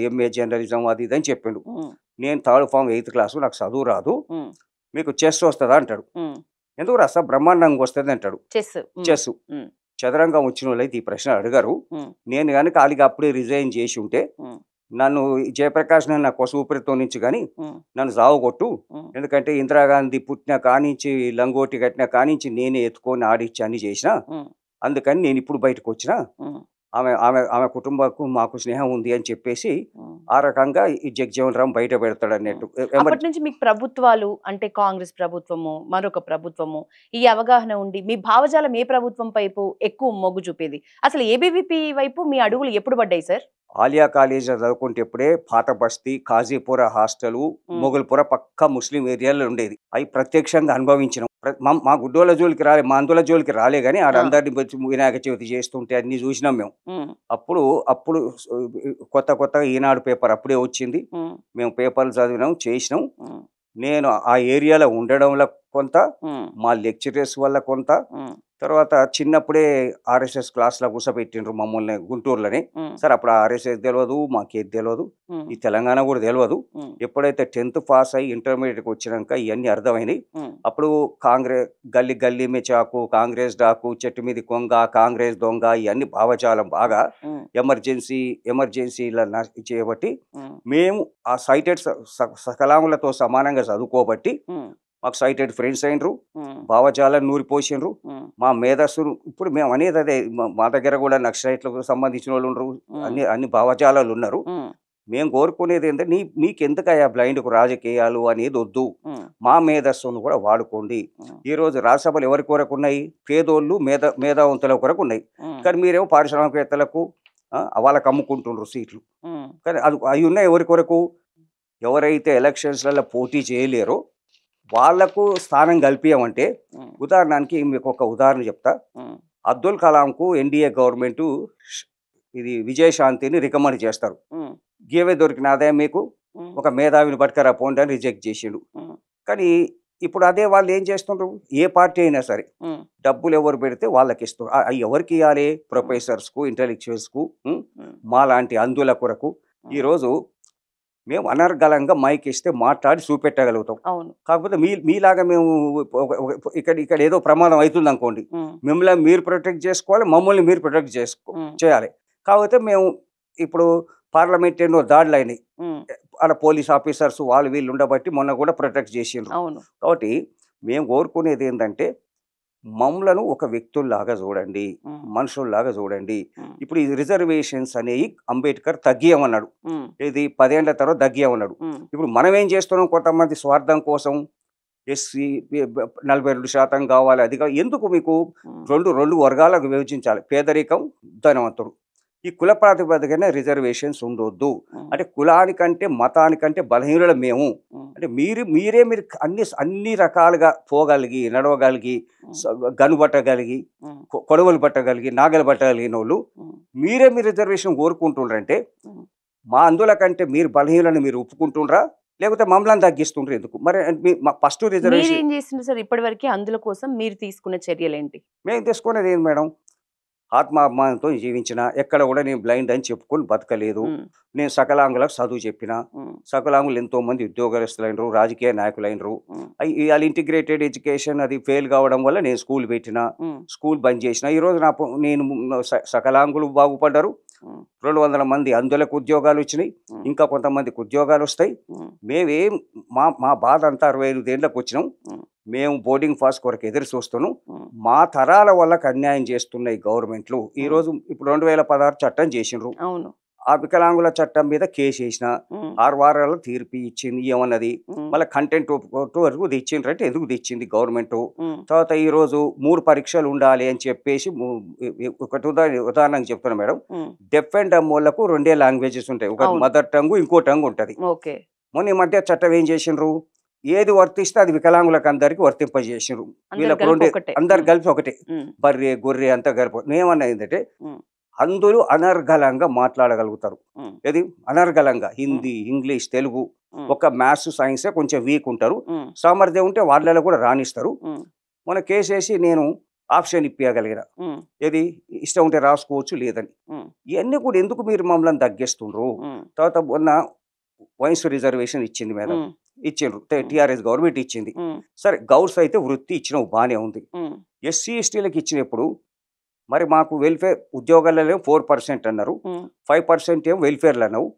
ఎంఏ జర్నలిజం అది ఇది అని చెప్పిండు. ఉమ్, నేను 3rd ఫామ్ 8th క్లాసు, నాకు చదువు రాదు, ఉమ్, మీకు చెస్ వస్తుందా అంటాడు. ఉమ్, ఎందుకు రాస్తా, బ్రహ్మాండంగా వస్తుంది అంటాడు. చెస్. చెస్ ఉమ్, చదరంగం వచ్చిన వాళ్ళైతే ఈ ప్రశ్న అడిగారు. ఉమ్, నేను కానీ ఖాళీగా అప్పుడే రిజైన్ చేసి ఉంటే, ఉమ్, నన్ను జయప్రకాష్ నా సూపరితో నుంచి కానీ ఉమ్, నన్ను సావగొట్టు, ఉమ్, ఎందుకంటే ఇందిరాగాంధీ పుట్టిన కానించి లంగోటి కట్టిన కానించి నేనే ఎత్తుకొని ఆడిచ్చి అన్ని చేసిన, ఉమ్, అందుకని నేను ఇప్పుడు బయటకు వచ్చిన, ఉమ్, ఆమె ఆమె ఆమె కుటుంబకు మాకు స్నేహం ఉంది అని చెప్పేసి ఉమ్. ఆ రకంగా ఈ జగ్జీవన్ రామ్ బయట పెడతాడు అన్నట్టు. అప్పటి నుంచి మీకు ప్రభుత్వాలు అంటే కాంగ్రెస్ ప్రభుత్వము, మరొక ప్రభుత్వము, ఈ అవగాహన ఉండి మీ భావజాలం ఏ ప్రభుత్వం వైపు ఎక్కువ మొగ్గు చూపేది? అసలు ఏబీవీపీ వైపు మీ అడుగులు ఎప్పుడు పడ్డాయి సార్? ఆలియా కాలేజీలో చదువుకుంటే ఇప్పుడే పాత బస్తీ, కాజీపుర హాస్టలు, మొగల్పుర పక్క ముస్లిం ఏరియాలో ఉండేది. అవి ప్రత్యక్షంగా అనుభవించినాం. మా గుడ్డోళ్ళ జోలికి రాలే, మా అందుల జోలికి రాలే, కానీ ఆడందరినీ వినాయక చవితి చేస్తుంటే అన్ని చూసినాం మేము. అప్పుడు కొత్తగా ఈనాడు పేపర్ అప్పుడే వచ్చింది. మేము పేపర్లు చదివినాం, చేసినాం. నేను ఆ ఏరియాలో ఉండడంలో కొంత, మా లెక్చరర్స్ వల్ల కొంత, తర్వాత చిన్నప్పుడే ఆర్ఎస్ఎస్ క్లాస్లో కూర్చోబెట్టిండ్రు మమ్మల్ని గుంటూరులోనే. సార్ అప్పుడు ఆర్ఎస్ఎస్ తెలియదు, మాకేది తెలియదు, ఈ తెలంగాణ కూడా తెలియదు. ఎప్పుడైతే 10th పాస్ అయ్యి ఇంటర్మీడియట్కి వచ్చినాక ఇవన్నీ అర్థమైనాయి. అప్పుడు కాంగ్రెస్ గల్లీ గల్లీ మే చాకు, కాంగ్రెస్ డాకు, చెట్టు మీద కొంగ, కాంగ్రెస్ దొంగ, ఇవన్నీ భావజాలం బాగా ఎమర్జెన్సీల చేయబట్టి మేము ఆ సైటెడ్ సకలాములతో సమానంగా చదువుకోబట్టి మాకు సైటెడ్ ఫ్రెండ్స్ అయినరు, భావజాలను నూరిపోసిండ్రు. మా మేధస్సును ఇప్పుడు మేము అనేది అదే, మా దగ్గర కూడా నక్సలైట్లకు సంబంధించిన వాళ్ళు ఉండరు, అన్ని భావజాలాలు ఉన్నారు. మేము కోరుకునేది ఏంటంటే మీకు ఎందుకయ్యా బ్లైండ్కు రాజకీయాలు అనేది వద్దు, మా మేధస్సును కూడా వాడుకోండి. ఈరోజు రాజ్యసభలు ఎవరి కొరకు ఉన్నాయి? పేదోళ్ళు మేధావంతుల కొరకు ఉన్నాయి. కానీ మీరేమో పారిశ్రామికవేత్తలకు వాళ్ళకి అమ్ముకుంటుండ్రు సీట్లు. కానీ అవి ఉన్నాయి ఎవరి కొరకు? ఎవరైతే ఎలక్షన్స్లలో పోటీ చేయలేరో వాళ్లకు స్థానం కల్పించమంటే, ఉదాహరణకి మీకు ఒక ఉదాహరణ చెప్తా. అబ్దుల్ కలాంకు ఎన్డీఏ గవర్నమెంట్ ఇది విజయశాంతిని రికమెండ్ చేస్తారు. గేవే దొరికిన ఆదాయం మీకు ఒక మేధావిని పట్టుకరా పోండి అని రిజెక్ట్ చేసిండు. కానీ ఇప్పుడు అదే వాళ్ళు ఏం చేస్తుండ్రు? ఏ పార్టీ అయినా సరే డబ్బులు ఎవరు పెడితే వాళ్ళకి ఇస్తారు. అవి ఎవరికి ఇవ్వాలి? ప్రొఫెసర్స్కు, ఇంటెలెక్చువల్స్కు, మా లాంటి అందుల కొరకు. ఈరోజు మేము అనర్గళంగా మైక్ ఇస్తే మాట్లాడి చూపెట్టగలుగుతాం. కాకపోతే మీలాగా మేము ఇక్కడ ఏదో ప్రమాదం అవుతుంది అనుకోండి, మిమ్మల్ని మీరు ప్రొటెక్ట్ చేసుకోవాలి, మమ్మల్ని మీరు ప్రొటెక్ట్ చేయాలి. కాకపోతే మేము ఇప్పుడు పార్లమెంట్ ఎన్నో దాడులు అయినాయి, అలా పోలీస్ ఆఫీసర్స్ వాళ్ళు వీళ్ళు ఉండబట్టి మొన్న కూడా ప్రొటెక్ట్ చేసిండ్రు. కాబట్టి మేము కోరుకునేది ఏంటంటే మమ్మలను ఒక వ్యక్తుల్లాగా చూడండి, మనుషుల్లాగా చూడండి. ఇప్పుడు ఈ రిజర్వేషన్స్ అనేవి అంబేద్కర్ తగ్గియమన్నాడు, ఇది 10 ఏళ్ల తర్వాత తగ్గియమన్నాడు. ఇప్పుడు మనం ఏం చేస్తున్నాం? కొంతమంది స్వార్థం కోసం ఎస్సీ 42% కావాలి, అది ఎందుకు? మీకు రెండు వర్గాలకు విభజించాలి, పేదరికం, ధనవంతుడు. ఈ కుల ప్రాతిపదికన రిజర్వేషన్స్ ఉండొద్దు. అంటే కులానికంటే మతానికంటే బలహీనుల మేము అంటే మీరు అన్ని రకాలుగా పోగలిగి, నడవగలిగి, గనుబట్టగలిగి, కొడవలు పట్టగలిగి, నాగలు పట్టగలిగిన వాళ్ళు మీరు రిజర్వేషన్ కోరుకుంటుండ్రంటే మా అందుల కంటే మీరు బలహీనులను మీరు ఒప్పుకుంటుండ్రా, లేకపోతే మమ్మల్ని తగ్గిస్తుండ్రు ఎందుకు? మరి ఫస్ట్ రిజర్వేషన్ ఏం చేస్తున్నారు సార్ ఇప్పటి వరకు? అందుల కోసం మీరు తీసుకున్న చర్యలు ఏంటి? మేము తీసుకునేది ఏంటి మేడం? ఆత్మాభిమానంతో జీవించిన, ఎక్కడ కూడా నేను బ్లైండ్ అని చెప్పుకొని బతకలేదు. నేను సకలాంగులకు చదువు చెప్పిన, సకలాంగులు ఎంతో మంది ఉద్యోగస్తులైనరు, రాజకీయ నాయకులైనరు. వాళ్ళ ఇంటిగ్రేటెడ్ ఎడ్యుకేషన్ అది ఫెయిల్ కావడం వల్ల నేను స్కూల్ పెట్టిన, స్కూల్ బంద్ చేసిన. ఈరోజు నేను సకలాంగులు బాగుపడ్డారు, 200 మంది అందులకు ఉద్యోగాలు వచ్చినాయి, ఇంకా కొంతమందికి ఉద్యోగాలు వస్తాయి. మేమేం మా బాధ అంతా 65 ఏళ్ళకి వచ్చినాం. మేము బోర్డింగ్ పాస్ కొరకు ఎదురు చూస్తున్నాం. మా తరాల వాళ్ళకి అన్యాయం చేస్తున్నాయి గవర్నమెంట్లు. ఈరోజు ఇప్పుడు 2016 చట్టం చేసిండ్రు, ఆ వికలాంగుల చట్టం మీద కేసు వేసిన 6 వారాల తీర్పు ఇచ్చింది. ఏమన్నది? మళ్ళీ కంటెంట్ వరకు తెచ్చిండ్రంటే ఎందుకు తెచ్చింది గవర్నమెంట్? తర్వాత ఈరోజు 3 పరీక్షలు ఉండాలి అని చెప్పేసి, ఒకటి ఉదాహరణకు చెప్తున్నా మేడం, డెఫ్ అండ్ డమ్ వాళ్ళకు 2 లాంగ్వేజెస్ ఉంటాయి, ఒక మదర్ టంగ్, ఇంకో టంగ్ ఉంటుంది. మొన్న ఈ మధ్య చట్టం ఏం చేసిండ్రు? ఏది వర్తిస్తే అది వికలాంగులకు అందరికి వర్తింపజేసిండ్రు. వీళ్ళకు అందరు కలిపి ఒకటే, బర్రె గొర్రె అంతా కలిపి. ఏమన్నా ఏంటంటే అందులో అనర్గళంగా మాట్లాడగలుగుతారు. ఏది అనర్గళంగా? హిందీ, ఇంగ్లీష్, తెలుగు, ఒక మ్యాథ్స్, సైన్సే కొంచెం వీక్ ఉంటారు. సామర్థ్యం ఉంటే వాళ్ళలో కూడా రాణిస్తారు. మన కేసు వేసి నేను ఆప్షన్ ఇప్పించగలిగిన, ఏది ఇష్టం ఉంటే రాసుకోవచ్చు, లేదని. ఇవన్నీ కూడా ఎందుకు మీరు మమ్మల్ని తగ్గిస్తుండ్రు? తర్వాత మొన్న వయసు రిజర్వేషన్ ఇచ్చింది మేడం, ఇచ్చిండ్రు, టీఆర్ఎస్ గవర్నమెంట్ ఇచ్చింది. సరే, గౌడ్స్ అయితే వృత్తి ఇచ్చిన బాగానే ఉంది. ఎస్సీ ఎస్టీలకు ఇచ్చినప్పుడు మరి మాకు వెల్ఫేర్ ఉద్యోగాలలో 4% అన్నారు, 5% ఏమో వెల్ఫేర్లు అన్నావు.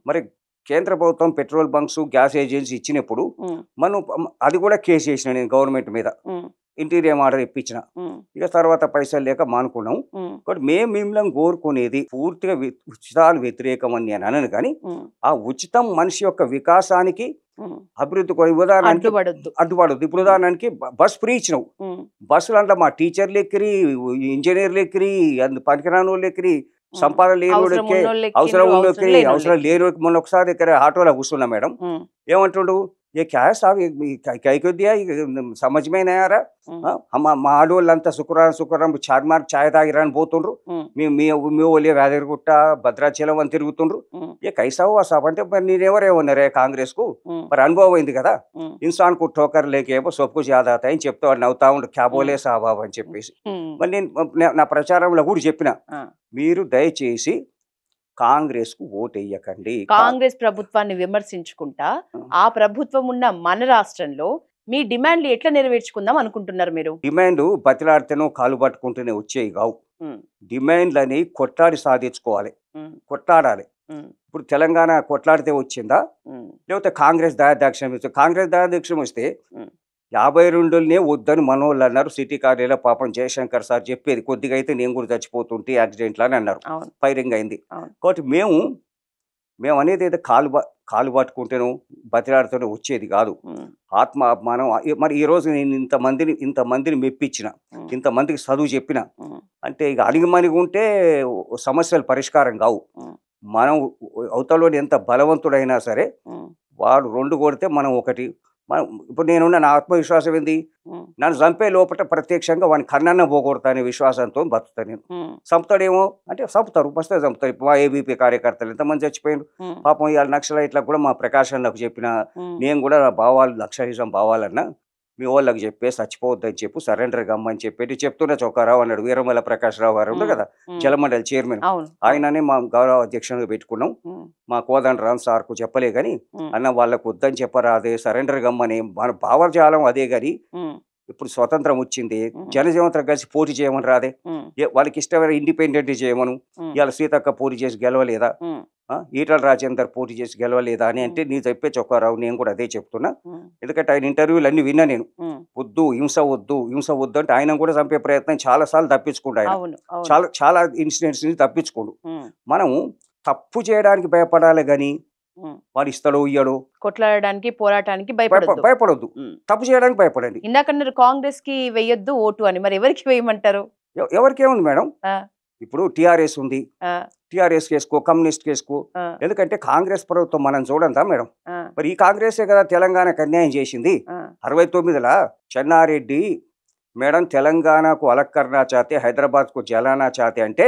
మరి కేంద్ర ప్రభుత్వం పెట్రోల్ బంక్స్, గ్యాస్ ఏజెన్సీ ఇచ్చినప్పుడు మనం అది కూడా కేసు చేసిన నేను గవర్నమెంట్ మీద, ఇంటీరియర్ ఆర్డర్ ఇప్పించిన. ఇక తర్వాత పైసలు లేక మానుకున్నాం. కాబట్టి మేము మిమ్మల్ని కోరుకునేది పూర్తిగా ఉచితాలు వ్యతిరేకం అని నేను అనను, కానీ ఆ ఉచితం మనిషి యొక్క వికాసానికి, అభివృద్ధి ఉదాహరణకి అడ్డుపడద్దు. ఇప్పుడు ఉదాహరణకి బస్ ఫ్రీ ఇచ్చినావు, బస్సులు అంటే మా టీచర్లు ఎక్కిరి, ఇంజనీర్లు ఎక్కిరి, పనికిరాని వాళ్ళు ఎక్కిరి, సంపాదన లేని అవసరం ఉన్న ఎక్కిరి, అవసరం లేని. మొన్న ఒకసారి ఇక్కడ ఆటోలో కూర్చున్నా మేడం, ఏమంటుండు, ये क्या है साहब, कह क्यों दिया, समझ में नहीं आ रहा। మా ఆడోళ్ళంతా శుక్రవారం చార్మార్ ఛాయ్ తాగిరని పోతుండ్రు, మీ ఓళ్ళే వేదగిరిగుట్ట భద్రాచలం అని తిరుగుతుండ్రు. ఏ కైసా హువా సాబ్ అంటే మరి నేనెవరేమన్నారే కాంగ్రెస్ కు, మరి అనుభవం అయింది కదా, ఇన్సాన్ కు టోకర్ లేకేమో సొప్పు జాదా అని చెప్తే వాడు నవ్వుతా ఉండు, క్యాబోలే సాబాబు అని చెప్పేసి. మరి నేను నా ప్రచారంలో కూడా చెప్పిన, మీరు దయచేసి కాంగ్రెస్ కు ఓటెయ్యకండి. కాంగ్రెస్ ప్రభుత్వాన్ని విమర్శించుకుంటా ఆ ప్రభుత్వం ఉన్న మన రాష్ట్రంలో మీ డిమాండ్లు ఎట్లా నెరవేర్చుకుందాం అనుకుంటున్నారు మీరు? డిమాండ్ బతిలాడితేనో కాలు పట్టుకుంటూనే వచ్చేవి కావు. డిమాండ్లని కొట్లాడి సాధించుకోవాలి, కొట్లాడాలి. ఇప్పుడు తెలంగాణ కొట్లాడితే వచ్చిందా, లేకపోతే కాంగ్రెస్ దయాదాక్షిణ్యం వస్తే? కాంగ్రెస్ దయాదాక్షిణ్యం వస్తే 52నే వద్దని మనోళ్ళు అన్నారు. సిటీ కార్యాలయంలో పాపం జయశంకర్ సార్ చెప్పేది, కొద్దిగా అయితే నేను కూడా చచ్చిపోతుంటే యాక్సిడెంట్లు అని అన్నారు, ఫైరింగ్ అయింది. కాబట్టి మేము అనేది అయితే కాలు పట్టుకుంటేనో బతిలాడుతూనే వచ్చేది కాదు. ఆత్మ అభిమానం. మరి ఈ రోజు నేను ఇంతమందిని మెప్పించిన, ఇంతమందికి చదువు చెప్పిన అంటే ఇక అణిగిమణిగి ఉంటే సమస్యలు పరిష్కారం కావు. మనం అవతలోని ఎంత బలవంతుడైనా సరే వాడు 2 కొడితే మనం 1. ఇప్పుడు నేనున్న నా ఆత్మవిశ్వాసం ఏంది, నన్ను చంపే లోపల ప్రత్యక్షంగా వాడిని కన్నన్న పోగొడతా అనే విశ్వాసంతో బతుకుతా నేను. చంపుతాడేమో అంటే చంపుతారు, మస్తే చంపుతారు. ఇప్పుడు మా ఏబీపీ కార్యకర్తలు ఎంతమంది చచ్చిపోయారు పాపం. ఇవాళ నక్సలైట్లకు కూడా మా ప్రకాశంలోకి చెప్పిన, నేను కూడా నా భావాలు నక్సలిజం భావాలన్నా మీ వాళ్ళకి చెప్పే చచ్చిపోవద్దని చెప్పు, సరెండర్ గమ్మని చెప్పేటి చెప్తున్న చొక్కారావు అన్నాడు. వీరమల్ల ప్రకాశ్రావు గారు ఉన్నారు కదా, జలమండలి చైర్మన్, ఆయననే మా గౌరవ అధ్యక్షునిగా పెట్టుకున్నాం. మా కోదండరామ్ సార్కు చెప్పలే గాని, అన్న వాళ్ళకు వద్దని చెప్పరా, అదే సరెండర్ గమ్మని మన భావజాలం అదే. గాని ఇప్పుడు స్వతంత్రం వచ్చింది, జనజీవనంతో కలిసి పోటీ చేయమని రాదే, వాళ్ళకి ఇష్టమైన ఇండిపెండెంట్ చేయమను. ఇవాళ సీతక్క పోటీ చేసి గెలవలేదా, ఈటల రాజేందర్ పోటీ చేసి గెలవలేదా అని అంటే నీ చెప్పే చొక్కారావు నేను కూడా అదే చెప్తున్నా. ఎందుకంటే ఆయన ఇంటర్వ్యూలు అన్ని విన్నా నేను. హింస వద్దు అంటే ఆయన కూడా చంపే ప్రయత్నం చాలా సార్లు తప్పించుకుంటా. ఆయన చాలా ఇన్సిడెంట్స్ నుంచి తప్పించుకోండు. మనం తప్పు చేయడానికి భయపడాలి గాని వాడు ఇస్తాడో ఇయ్యాడో, కొట్లాడడానికి పోరాటానికి భయపడొద్దు, తప్పు చేయడానికి భయపడండి. ఇందాకన్నారు కాంగ్రెస్ కి వేయొద్దు ఓటు అని, మరి ఎవరికి వేయమంటారు? ఎవరికేముంది మేడం, ఇప్పుడు టిఆర్ఎస్ ఉంది, టిఆర్ఎస్ కేసుకో, కమ్యూనిస్ట్ కేసుకో. ఎందుకంటే కాంగ్రెస్ ప్రభుత్వం మనం చూడంతా మేడం, మరి ఈ కాంగ్రెసే కదా తెలంగాణకు అన్యాయం చేసింది. 69లో చెన్నారెడ్డి మేడం తెలంగాణకు अलग करना चाहते, హైదరాబాద్ కు జలానా చాతే అంటే,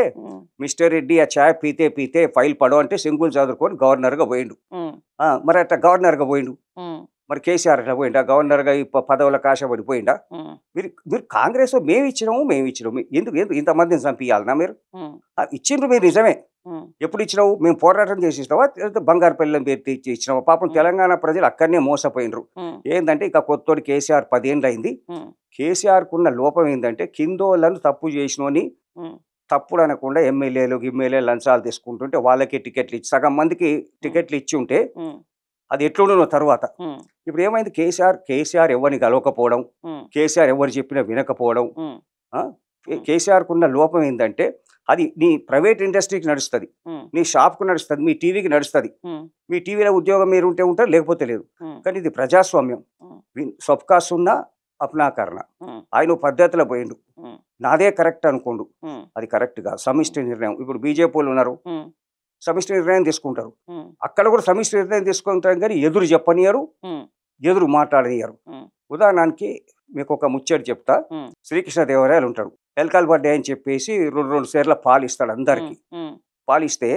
మిస్టర్ రెడ్డి ఆ చాయ్ పీతే పీతే ఫైల్ పడో అంటే సింగుల్ చదువుకొని గవర్నర్ గా పోయిండు. మరి అట్లా గవర్నర్ గా పోయిండు, మరి కేసీఆర్ అట్లా పోయిండా గవర్నర్ గా పదవులకు ఆశపడిపోయిండా? మీరు కాంగ్రెస్ మేము ఇచ్చినాము ఎందుకు ఇంతమందిని చంపియాలన్నా? మీరు ఇచ్చిండ్రు, మీరు నిజమే. ఎప్పుడు ఇచ్చినావు? మేము పోరాటం చేసి ఇచ్చినావా, బంగారుపల్లిని పేరు ఇచ్చినావా? పాపం తెలంగాణ ప్రజలు అక్కడనే మోసపోయినరు. ఏంటంటే ఇక కొత్తోడు కేసీఆర్ 10 ఏళ్ళు అయింది. కేసీఆర్ కున్న లోపం ఏంటంటే కిందోళ్ళను తప్పు చేసినోని తప్పుడు అనకుండా ఎమ్మెల్యేలు లంచాలు తీసుకుంటుంటే వాళ్ళకి టికెట్లు ఇచ్చి, సగం మందికి టికెట్లు ఇచ్చి ఉంటే అది ఎట్లుండో తర్వాత. ఇప్పుడు ఏమైంది, కేసీఆర్ ఎవరిని కలవకపోవడం, కేసీఆర్ ఎవరు చెప్పినా వినకపోవడం. కేసీఆర్ కున్న లోపం ఏంటంటే అది నీ ప్రైవేట్ ఇండస్ట్రీకి నడుస్తుంది, నీ షాప్కు నడుస్తుంది, మీ టీవీకి నడుస్తుంది. మీ టీవీలో ఉద్యోగం మీరు ఉంటే ఉంటారు, లేకపోతే లేదు. కానీ ఇది ప్రజాస్వామ్యం. సబ్కా సున్నా అప్నాకరణ. ఆయన పద్ధతిలో పోయిండు, నాదే కరెక్ట్ అనుకోండు, అది కరెక్ట్ గా సమిష్టి నిర్ణయం. ఇప్పుడు బీజేపీలు ఉన్నారు, సమిష్టి నిర్ణయం తీసుకుంటారు, అక్కడ కూడా సమిష్టి నిర్ణయం తీసుకుంటారు, కానీ ఎదురు చెప్పనియరు, ఎదురు మాట్లాడనియరు. ఉదాహరణకి మీకు ఒక ముచ్చటి చెప్తా. శ్రీకృష్ణదేవరాయలు ఉంటాడు, ఎల్కల్ బర్త్డే అని చెప్పేసి 2 సేర్ల పాలు ఇస్తాడు అందరికి. పాలిస్తే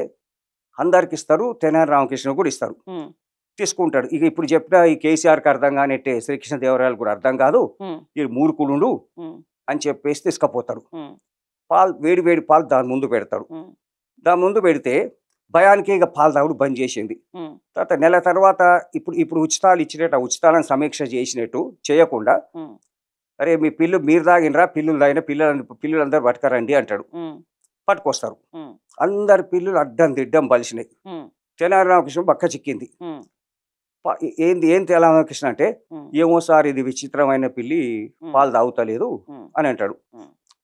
అందరికి ఇస్తారు, తెనాలి రామకృష్ణ కూడా ఇస్తారు, తీసుకుంటాడు. ఇక ఇప్పుడు చెప్పిన ఈ కేసీఆర్కి అర్థం కానట్టే శ్రీకృష్ణదేవరాయలు కూడా అర్థం కాదు, ఈ మూర్ఖుడు అని చెప్పేసి తీసుకుపోతాడు. వేడి పాలు దాని ముందు పెడతాడు. దాని ముందు పెడితే భయానికి ఇక పాలు తాగుడు బంద్ చేసింది. తర్వాత నెల తర్వాత ఇప్పుడు ఉచితాలు ఇచ్చినట్టు, ఉచితాలను సమీక్ష చేసినట్టు చేయకుండా, అరే మీ మీరు తాగినరా, పిల్లులు తాగిన పిల్లులందరూ పట్టుకరండి అంటాడు. పట్టుకొస్తారు, అందరి పిల్లులు అడ్డం దిడ్డం బలిసినాయి. తెనాలి రామకృష్ణ పక్క చిక్కింది. ఏం తెలంగాణ అంటే, ఏమో సార్ ఇది విచిత్రమైన పిల్లి పాలు తాగుతలేదు అని అంటాడు.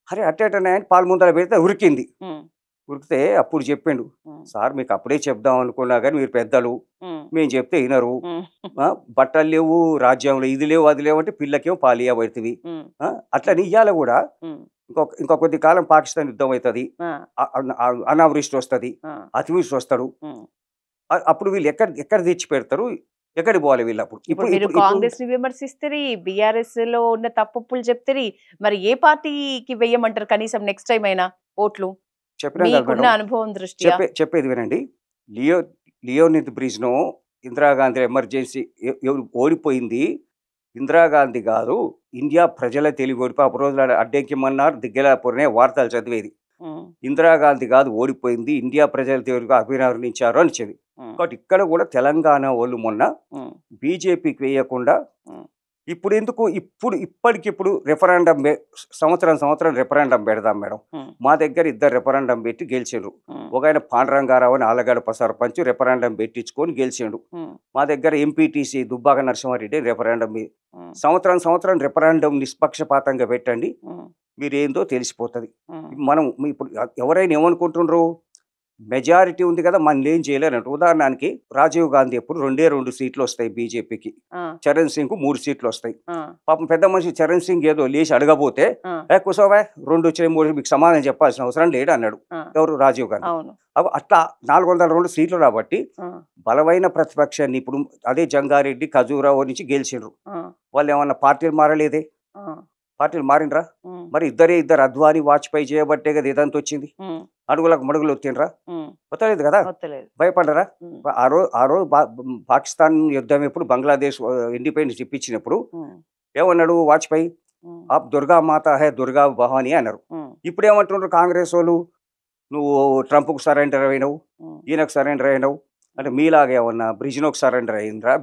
అరే అట్టేటనే పాలు ముందర పెడితే ఉరికింది. ఉరికితే అప్పుడు చెప్పిండు, సార్ మీకు అప్పుడే చెప్దాం అనుకున్నా కానీ మీరు పెద్దలు, మేము చెప్తే వినరు, బట్టలు లేవు రాజ్యంలో, ఇది లేవు అది లేవు అంటే పిల్లకేమో పాలు ఇవ్వబడుతుంది. అట్లా ఇయ్యాల కూడా ఇంకో కొద్ది కాలం పాకిస్తాన్ యుద్ధం అవుతుంది, అనావృష్టి వస్తుంది, అతివృష్టి వస్తాడు. అప్పుడు వీళ్ళు ఎక్కడ తెచ్చి పెడతారు? ఎక్కడికి పోవాలి వీళ్ళు అప్పుడు ఇప్పుడు మీరు కాంగ్రెస్ ని విమర్శిస్తారు, బీఆర్ఎస్ లో ఉన్న తప్పులు చెప్తారు, మరి ఏ పార్టీకి వెయ్యమంటారు కనీసం నెక్స్ట్ టైం అయినా ఓట్లు చెప్పినా కదా మీకున్న మేడం, అనుభవం దృష్ట్యా? చెప్పేది వినండి. లియోనిద్ బ్రిడ్జ్ను ఇందిరాగాంధీ ఎమర్జెన్సీ ఓడిపోయింది ఇందిరాగాంధీ కాదు, ఇండియా ప్రజల తెలివి ఓడిపోయి అప్పుడు రోజులు అడ్డంకిమన్నారు దిగ్గలాపురనే వార్తలు చదివేది. ఇందిరాగాంధీ కాదు ఓడిపోయింది, ఇండియా ప్రజల తెలివిగా అభివర్ణించారు అని చెప్పి. కాబట్టి ఇక్కడ కూడా తెలంగాణ వాళ్ళు మొన్న బీజేపీకి వేయకుండా ఇప్పుడు ఎందుకు ఇప్పటికిప్పుడు రెఫరెండం సంవత్సరం రెఫరెండం పెడదాం మేడం. మా దగ్గర 2 రెఫరెండం పెట్టి గెలిచిండ్రు. ఒక ఆయన పాండురంగారావు అని ఆలగడప సర్పంచ్ రెఫరెండం పెట్టించుకొని గెలిచిండు. మా దగ్గర ఎంపీటీసీ దుబ్బాక నరసింహారెడ్డి రెఫరెండం. సంవత్సరం రెఫరెండం నిష్పక్షపాతంగా పెట్టండి, మీరేందో తెలిసిపోతుంది. మనం ఇప్పుడు ఎవరైనా ఏమనుకుంటుండ్రు, మెజారిటీ ఉంది కదా మనం ఏం చేయలేరంట. ఉదాహరణకి రాజీవ్ గాంధీ ఎప్పుడు 2 సీట్లు వస్తాయి బీజేపీకి, చరణ్ సింగ్ 3 సీట్లు వస్తాయి. పాపం పెద్ద మనిషి చరణ్ సింగ్ ఏదో లేచి అడగబోతే కుసోవా 2 వచ్చాయి 3 మీకు సమాధానం చెప్పాల్సిన అవసరం లేడు అన్నాడు. ఎవరు? రాజీవ్ గాంధీ. అట్లా 402 సీట్లు రాబట్టి బలమైన ప్రతిపక్షాన్ని ఇప్పుడు అదే జంగారెడ్డి ఖజూరాహో నుంచి గెలిచిండ్రు. వాళ్ళు ఏమన్నా పార్టీలు మారలేదే? పార్టీలు మారిండ్రా? మరి ఇద్దరు అద్వానీ వాజ్పేయి చేయబట్టే కదా ఇదంతా వచ్చింది. అడుగులకు మడుగులు వచ్చిండ్రా? వస్తలేదు కదా, భయపడరా? ఆ రోజు పాకిస్తాన్ యుద్ధం ఎప్పుడు బంగ్లాదేశ్ ఇండిపెండెన్స్ ఇప్పించినప్పుడు ఏమన్నాడు వాజ్పేయి? ఆప్ దుర్గా మాత హే దుర్గా భవాని అన్నారు. ఇప్పుడు ఏమంటున్నారు కాంగ్రెస్ వాళ్ళు, నువ్వు ట్రంప్కు సరెండర్ అయినావు, ఈయనకు సరెండర్ అయినావు అంటే మీలాగా ఏమన్నా బ్రిజ్నోకి సరెండర్ అయిందిరా?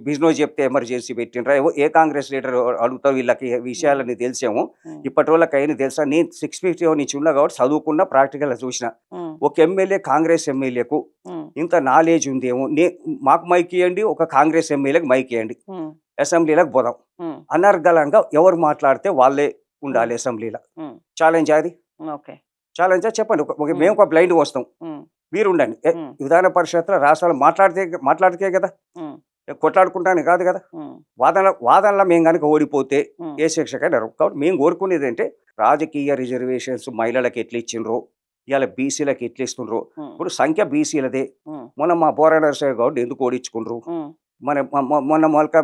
బ్రిజ్నో చెప్తే ఎమర్జెన్సీ పెట్టినరా? ఏ కాంగ్రెస్ లీడర్ అడుగుతావు? వీళ్ళకి విషయాలన్నీ తెలిసాము, ఇప్పటి వాళ్ళకి అయినా తెలుసా? నేను 650 నుంచి ఉన్నా కాబట్టి చదువుకున్న ప్రాక్టికల్గా చూసిన. ఒక ఎమ్మెల్యే కాంగ్రెస్ ఎమ్మెల్యేకు ఇంత నాలెడ్జ్ ఉందేమో, మాకు మైక్ ఇవ్వండి, ఒక కాంగ్రెస్ ఎమ్మెల్యేకి మైక్ ఇవ్వండి, అసెంబ్లీలకు పోదాం. అనర్గళంగా ఎవరు మాట్లాడితే వాళ్ళే ఉండాలి అసెంబ్లీలో. ఛాలెంజ్ అది, ఛాలెంజ్ చెప్పండి. మేము ఒక బ్లైండ్ వస్తాం, మీరు ఉండండి. విధాన పరిషత్లో రాష్ట్రాలు మాట్లాడితే కదా, కొట్లాడుకుంటానే కాదు కదా. వాదనలో మేము కనుక ఓడిపోతే ఏ శిక్షకైనా. కాబట్టి మేము కోరుకునేది అంటే రాజకీయ రిజర్వేషన్స్ మహిళలకు ఎట్లా ఇచ్చిండ్రో, ఇవాళ బీసీలకు ఎట్లా ఇస్తుండ్రో. ఇప్పుడు సంఖ్య బీసీలదే. మొన్న మా బోరా నరసింహ గౌడ్ ఎందుకు ఓడించుకుండ్రు? మొన్న మొలక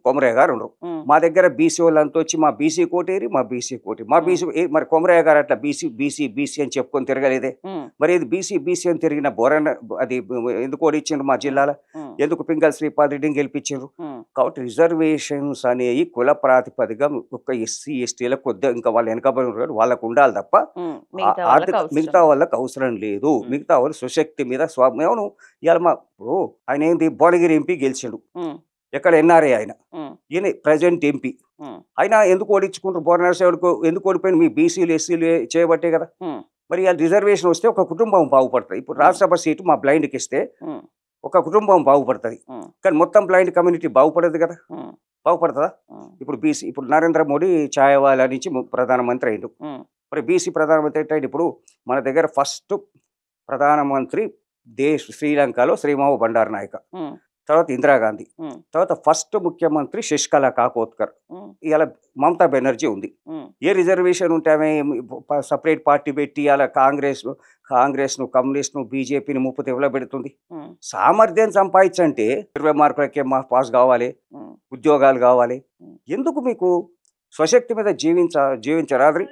కొమరయ్య గారు ఉండరు. మా దగ్గర బీసీ వాళ్ళంతా వచ్చి మా బీసీ కోటేరి, మా బీసీ మరి కొమరయ్య గారు అట్లా బీసీ అని చెప్పుకొని తిరగలేదే. మరి ఇది బీసీ అని తిరిగిన బోరన్న అది ఎందుకు ఓడించిండ్రు? మా జిల్లాలో ఎందుకు పింగళ శ్రీపాల్ రెడ్డిని గెలిపించారు? కాబట్టి రిజర్వేషన్స్ అనేవి కుల ప్రాతిపదిక ఒక ఎస్సీ ఎస్టీలకు కొద్దిగా ఇంకా వాళ్ళు వెనకబడి వాళ్ళకు ఉండాలి తప్ప మిగతా వాళ్ళకి అవసరం లేదు. మిగతా వాళ్ళు సుశక్తి మీద స్వామ్యం. ఇవాళ ఇప్పుడు ఆయన ఏంటి భువనగిరి ఎంపీ గెలిచిండు, ఎక్కడ ఎన్ఆర్ఏ ఆయన, ఈయన ప్రజెంట్ ఎంపీ. అయినా ఎందుకు ఓడించుకుంటారు? బోర్నర్సేవుడికి ఎందుకు ఓడిపోయిన? మీ బీసీలు ఎస్సీలు చేయబట్టే కదా. మరి ఇవాళ రిజర్వేషన్ వస్తే ఒక కుటుంబం బాగుపడుతుంది. ఇప్పుడు రాజ్యసభ సీటు మా బ్లైండ్కి ఇస్తే ఒక కుటుంబం బాగుపడుతుంది, కానీ మొత్తం బ్లైండ్ కమ్యూనిటీ బాగుపడదు కదా. బాగుపడుతుందా? ఇప్పుడు బీసీ, ఇప్పుడు నరేంద్ర మోడీ ఛాయవాలా నుంచి ప్రధానమంత్రి అయిండు. మరి బీసీ ప్రధానమంత్రి అంటే ఇప్పుడు మన దగ్గర ఫస్ట్ ప్రధానమంత్రి శ్రీలంకలో శ్రీమావు బండారు నాయక, తర్వాత ఇందిరాగాంధీ, తర్వాత ఫస్ట్ ముఖ్యమంత్రి శశికళ కాకోత్కర్, ఇలా మమతా బెనర్జీ ఉంది. ఏ రిజర్వేషన్ ఉంటే ఆమె సపరేట్ పార్టీ పెట్టి అలా కాంగ్రెస్ను కమ్యూనిస్ట్ను బీజేపీని ముప్పు తెవల పెడుతుంది. సామర్థ్యం సంపాదించంటే 20 మార్కులకే పాస్ కావాలి, ఉద్యోగాలు కావాలి. ఎందుకు మీకు స్వశక్తి మీద జీవించరాదు?